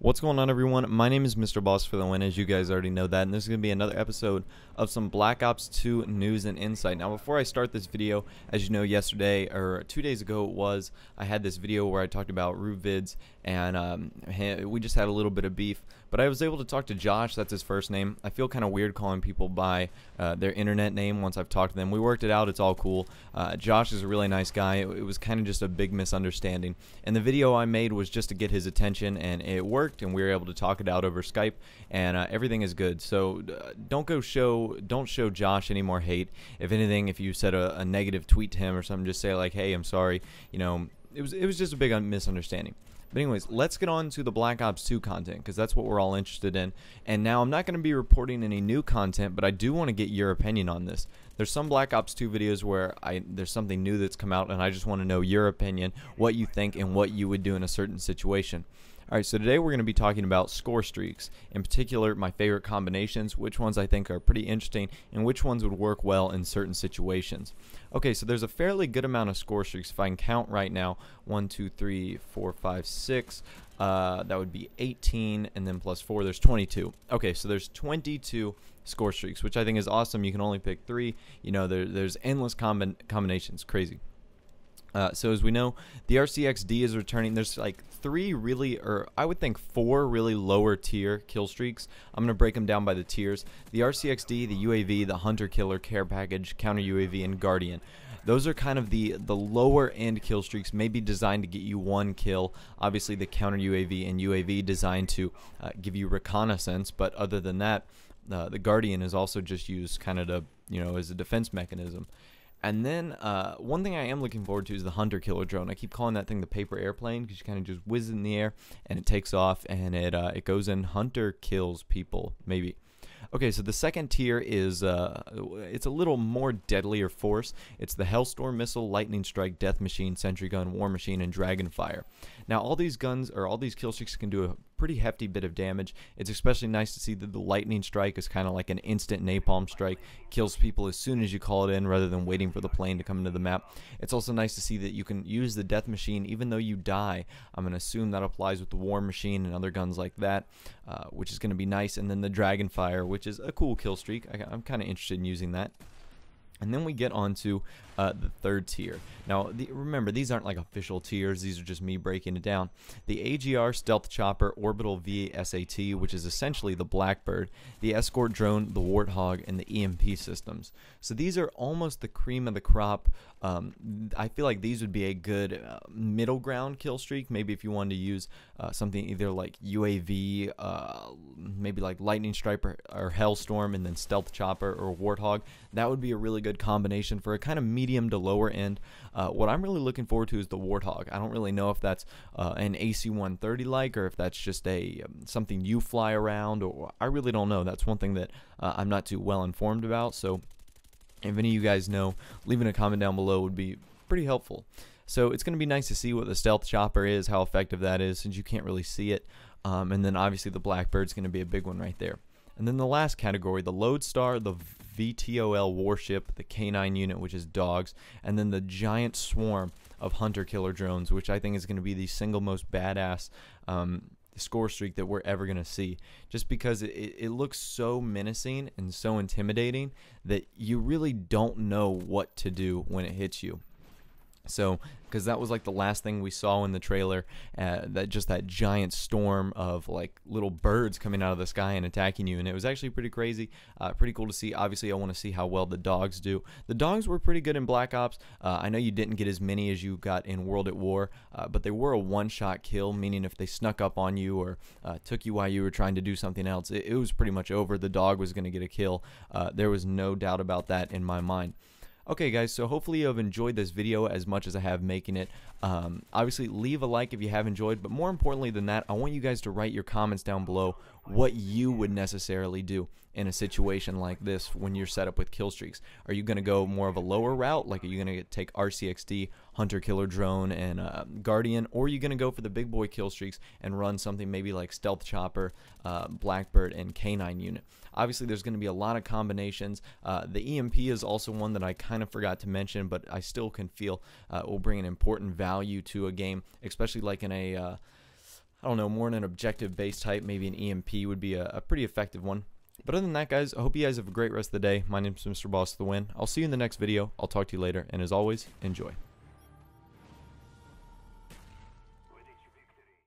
What's going on, everyone? My name is Mr. Boss for the win, as you guys already know that, and this is going to be another episode of some Black Ops 2 news and insight. Now, before I start this video, as you know, yesterday, or 2 days ago it was, I had this video where I talked about Root Vids, and we just had a little bit of beef, but I was able to talk to Josh. That's his first name. I feel kind of weird calling people by their internet name once I've talked to them. We worked it out. It's all cool. Josh is a really nice guy. It was kind of just a big misunderstanding, and the video I made was just to get his attention, and it worked. And we were able to talk it out over Skype, and everything is good. So don't show Josh any more hate. If anything, if you said a negative tweet to him or something, just say like, hey, I'm sorry, you know, it was just a big misunderstanding. But anyways, let's get on to the Black Ops 2 content, because that's what we're all interested in. And now I'm not going to be reporting any new content, but I do want to get your opinion on this. There's some Black Ops 2 videos where there's something new that's come out, and I just want to know your opinion, what you think, and what you would do in a certain situation. Alright, so today we're going to be talking about Scorestreaks, in particular my favorite combinations, which ones I think are pretty interesting, and which ones would work well in certain situations. Okay, so there's a fairly good amount of Scorestreaks. If I can count right now, 1, 2, 3, 4, 5, 6, that would be 18, and then plus 4, there's 22. Okay, so there's 22 Scorestreaks, which I think is awesome. You can only pick 3. You know, there's endless combinations. Crazy. So as we know, the RCXD is returning. There's like 3 really, or I would think 4 really lower tier kill streaks. I'm going to break them down by the tiers. The RCXD, the UAV, the Hunter Killer, Care Package, Counter UAV, and Guardian. Those are kind of the lower end kill streaks, maybe designed to get you 1 kill. Obviously the Counter UAV and UAV designed to give you reconnaissance, but other than that, the Guardian is also just used kind of to, you know, as a defense mechanism. And then one thing I am looking forward to is the Hunter Killer drone. I keep calling that thing the paper airplane because you kind of just whiz in the air and it takes off, and it goes in. Hunter kills people, maybe. Okay, so the second tier is it's a little more deadlier force. It's the Hellstorm Missile, Lightning Strike, Death Machine, Sentry Gun, War Machine, and Dragonfire. Now all these guns, or all these kill streaks, can do a pretty hefty bit of damage. It's especially nice to see that the Lightning Strike is kind of like an instant napalm strike, kills people as soon as you call it in rather than waiting for the plane to come into the map. It's also nice to see that you can use the Death Machine even though you die. I'm going to assume that applies with the War Machine and other guns like that, which is going to be nice. And then the Dragonfire, which is a cool kill streak. I'm kind of interested in using that. And then we get on to the third tier. Now, remember, these aren't like official tiers. These are just me breaking it down. The AGR Stealth Chopper Orbital VSAT, which is essentially the Blackbird, the Escort Drone, the Warthog, and the EMP systems. So these are almost the cream of the crop. I feel like these would be a good middle ground kill streak. Maybe if you wanted to use something either like UAV, maybe like Lightning Strike or Hellstorm, and then Stealth Chopper or Warthog. That would be a really good combination for a kind of medium to lower end. What I'm really looking forward to is the Warthog. I don't really know if that's an AC-130 like, or if that's just a something you fly around, or I really don't know. That's one thing that I'm not too well informed about. So if any of you guys know, leaving a comment down below would be pretty helpful. So it's going to be nice to see what the Stealth Chopper is, how effective that is, since you can't really see it. And then obviously the Blackbird's going to be a big one right there. And then the last category, the Lodestar, the VTOL warship, the K9 unit, which is dogs, and then the giant swarm of Hunter Killer drones, which I think is going to be the single most badass score streak that we're ever going to see, just because it looks so menacing and so intimidating that you really don't know what to do when it hits you. So, because that was like the last thing we saw in the trailer, that giant storm of like little birds coming out of the sky and attacking you, and it was actually pretty crazy, pretty cool to see. Obviously I want to see how well the dogs do. The dogs were pretty good in Black Ops. I know you didn't get as many as you got in World at War, but they were a one-shot kill, meaning if they snuck up on you or took you while you were trying to do something else, it was pretty much over. The dog was going to get a kill. There was no doubt about that in my mind. Okay guys, so hopefully you have enjoyed this video as much as I have making it. Obviously leave a like if you have enjoyed, but more importantly than that, I want you guys to write your comments down below what you would necessarily do in a situation like this when you're set up with kill streaks. Are you going to go more of a lower route, like are you going to take RCXD, Hunter Killer Drone, and Guardian, or are you going to go for the big boy kill streaks and run something maybe like Stealth Chopper, Blackbird, and K9 unit? Obviously there's going to be a lot of combinations. The EMP is also one that I kind of forgot to mention, but I still can feel will bring an important value to a game, especially like in a I don't know, more in an objective base type, maybe an EMP would be a pretty effective one. But other than that, guys, I hope you guys have a great rest of the day. My name is Mr. Boss for the win. I'll see you in the next video. I'll talk to you later, and as always, enjoy.